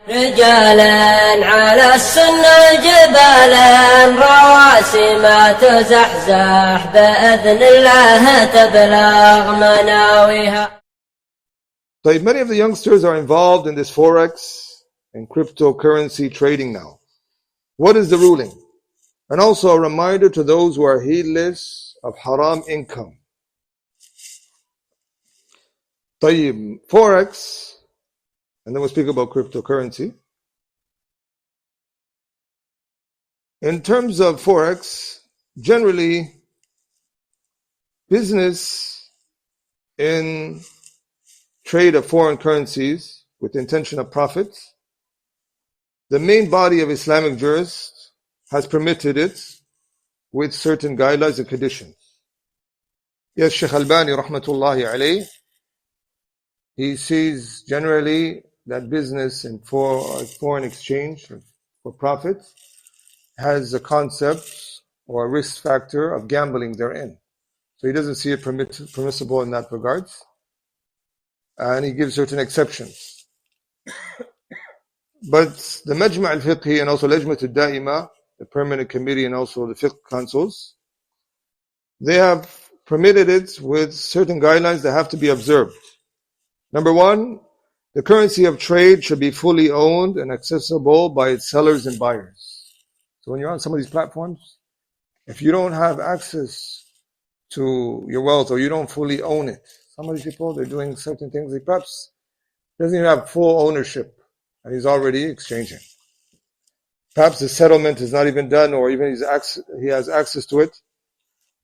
رجالا على السنة جبالا رواسي ما تزحزح بإذن الله تبلغ مناويها. So many of the youngsters are involved in this Forex and cryptocurrency trading now. What is the ruling? And also a reminder to those who are heedless of haram income. Forex, and then we'll speak about cryptocurrency. In terms of Forex, generally, business in trade of foreign currencies with the intention of profits, the main body of Islamic jurists has permitted it with certain guidelines and conditions. Yes, Shaykh Albani rahmatullahi alayh, he sees generally that business in foreign exchange for profits has a concept or a risk factor of gambling therein. So he doesn't see it permissible in that regards. And he gives certain exceptions. But the Majma' al-Fiqhi and also Lajmat al-Da'ima, the permanent committee and also the fiqh councils, they have permitted it with certain guidelines that have to be observed. Number one, the currency of trade should be fully owned and accessible by its sellers and buyers. So when you're on some of these platforms, if you don't have access to your wealth or you don't fully own it, some of these people, they're doing certain things, he perhaps doesn't even have full ownership and he's already exchanging. Perhaps the settlement is not even done or even he has access to it.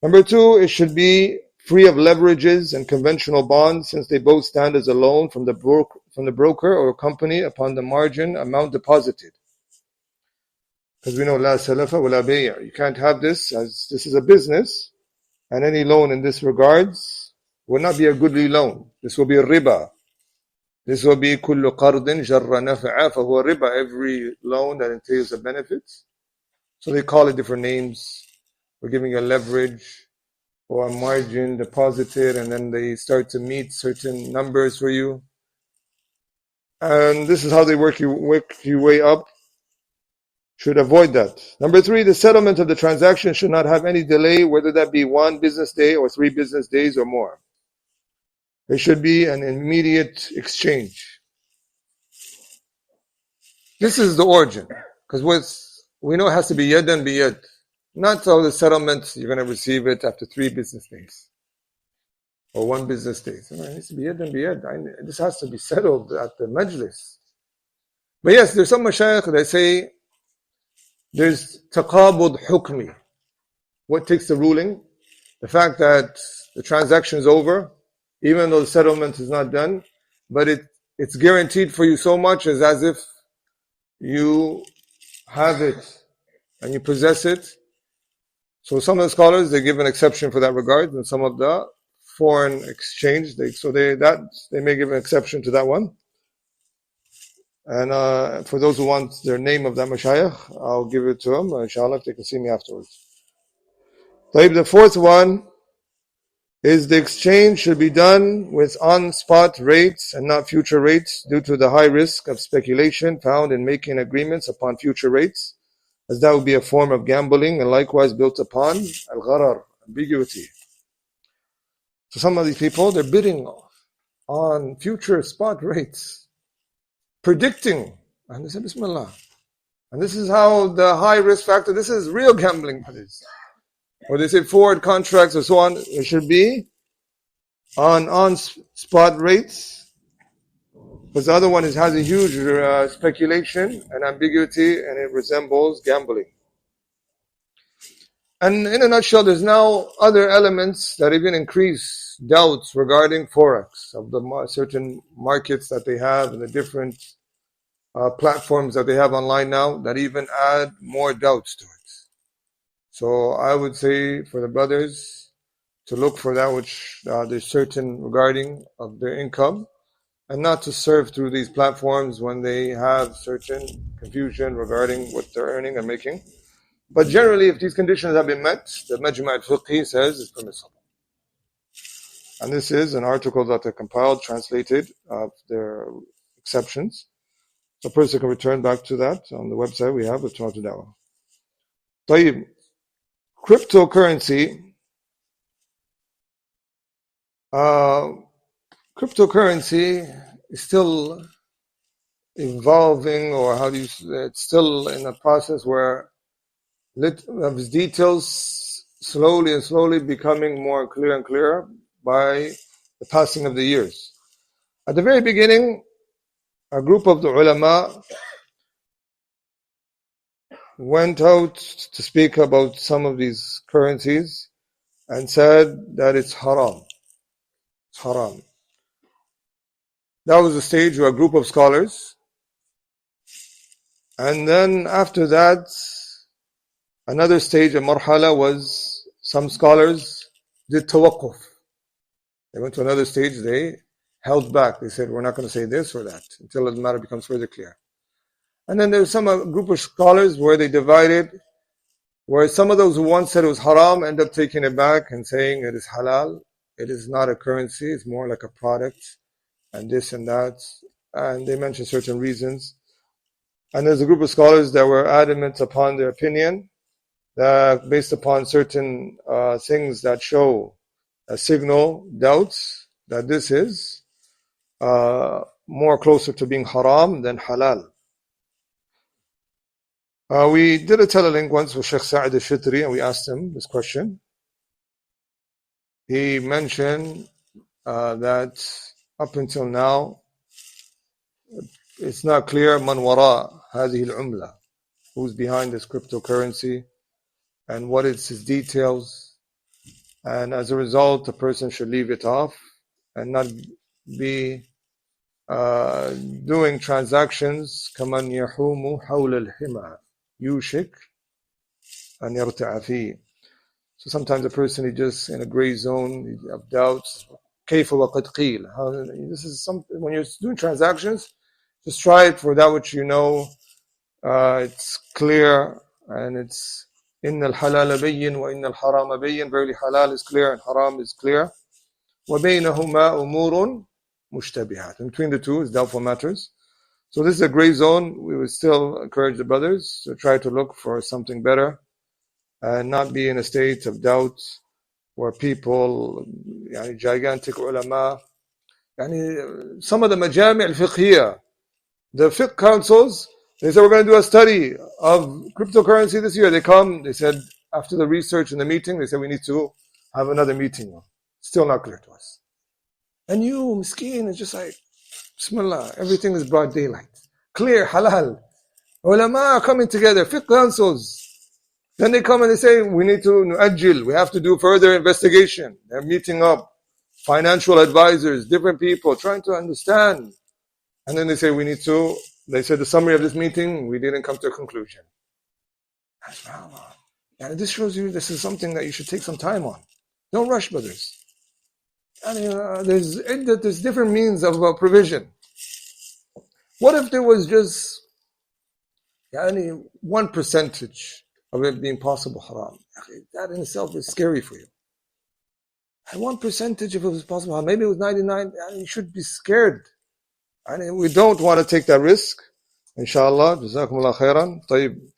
Number two, it should be free of leverages and conventional bonds, since they both stand as a loan from the broker or company upon the margin amount deposited. Because we know la salafa wa la bay'a. You can't have this, as this is a business, and any loan in this regards will not be a goodly loan. This will be a riba. This will be kullu qardin jarra nafa'a fahuwa riba. Every loan that entails a benefit. So they call it different names. We're giving a leverage or a margin deposited, and then they start to meet certain numbers for you. And this is how they work your way up. Should avoid that. Number three, the settlement of the transaction should not have any delay, whether that be 1 business day or 3 business days or more. There should be an immediate exchange. This is the origin, because we know it has to be yadan bi yad. Not all the settlement, you're going to receive it after 3 business days or 1 business day. So it needs to be yadan bi yad. This has to be settled at the majlis. But yes, there's some mashayikh that say there's taqabud hukmi. What takes the ruling? The fact that the transaction is over, even though the settlement is not done, but it's guaranteed for you so much as if you have it and you possess it. So some of the scholars, they give an exception for that regard, and some of the foreign exchange, they may give an exception to that one. And for those who want their name of that mashayikh, I'll give it to them, inshallah, if they can see me afterwards. The fourth one is the exchange should be done with on-spot rates and not future rates, due to the high risk of speculation found in making agreements upon future rates, as that would be a form of gambling and likewise built upon al-gharar, ambiguity. So some of these people, they're bidding on future spot rates, predicting, and they say Bismillah. And this is how the high risk factor, this is real gambling. Or they say forward contracts or so on, it should be on spot rates. Because the other one has a huge speculation and ambiguity, and it resembles gambling. And in a nutshell, there's now other elements that even increase doubts regarding Forex, of the certain markets that they have and the different platforms that they have online now, that even add more doubts to it. So I would say for the brothers to look for that which there's certain regarding of their income, and not to serve through these platforms when they have certain confusion regarding what they're earning and making. But generally, if these conditions have been met, the Majma' al-Fiqhi says it's permissible. And this is an article that they compiled, translated of their exceptions. A person can return back to that on the website we have, Ustādh Abū Fajr. Cryptocurrency. Cryptocurrency is still evolving, or it's still in a process where its details slowly becoming more clear and clearer by the passing of the years. At the very beginning, a group of the ulama went out to speak about some of these currencies and said that it's haram. It's haram. That was the stage where a group of scholars, and then after that, another stage, a marhala, was some scholars did tawaqquf. They went to another stage, they held back. They said, we're not going to say this or that until the matter becomes further clear. And then there's a group of scholars where they divided, where some of those who once said it was haram end up taking it back and saying it is halal. It is not a currency, it's more like a product, and this and that. And they mentioned certain reasons. And there's a group of scholars that were adamant upon their opinion, that based upon certain things that show a signal doubts that this is more closer to being haram than halal. We did a telelink once with Sheikh Sa'id al-Shitri, and we asked him this question. He mentioned that up until now, it's not clear man wara hadhihi al-umla, who's behind this cryptocurrency and what is its details. And as a result, a person should leave it off and not be doing transactions kaman yahumu hawla al-hima yushik an yarta'a fi. So sometimes a person is just in a gray zone of doubts. Kayfa wa qad qeel. This is something, when you're doing transactions, just try it for that which you know it's clear, and it's inna al-halal bayyin wa inna al-haram bayyin. Verily halal is clear and haram is clear. Wa baynahuma umurun mushtabihat. In between the two is doubtful matters. So this is a gray zone. We would still encourage the brothers to try to look for something better and not be in a state of doubt where people, gigantic ulama, some of the majami' al-fiqhiyya, the fiqh councils, they said, we're going to do a study of cryptocurrency this year. They come, they said, after the research and the meeting, they said, we need to have another meeting. Still not clear to us. And you, miskeen, is just like, bismillah, everything is broad daylight. Clear, halal. Ulama are coming together, fiqh councils. Then they come and they say, we need to nu'ajjil, we have to do further investigation. They're meeting up, financial advisors, different people, trying to understand. And then they say, they said the summary of this meeting, we didn't come to a conclusion. And this shows you this is something that you should take some time on. Don't rush, brothers. And there's different means of provision. What if there was just 1% of it being possible haram? That in itself is scary for you. And 1% if it was possible haram, maybe it was 99, you should be scared. And we don't want to take that risk. Inshallah, jazakumullah khairan. طيب.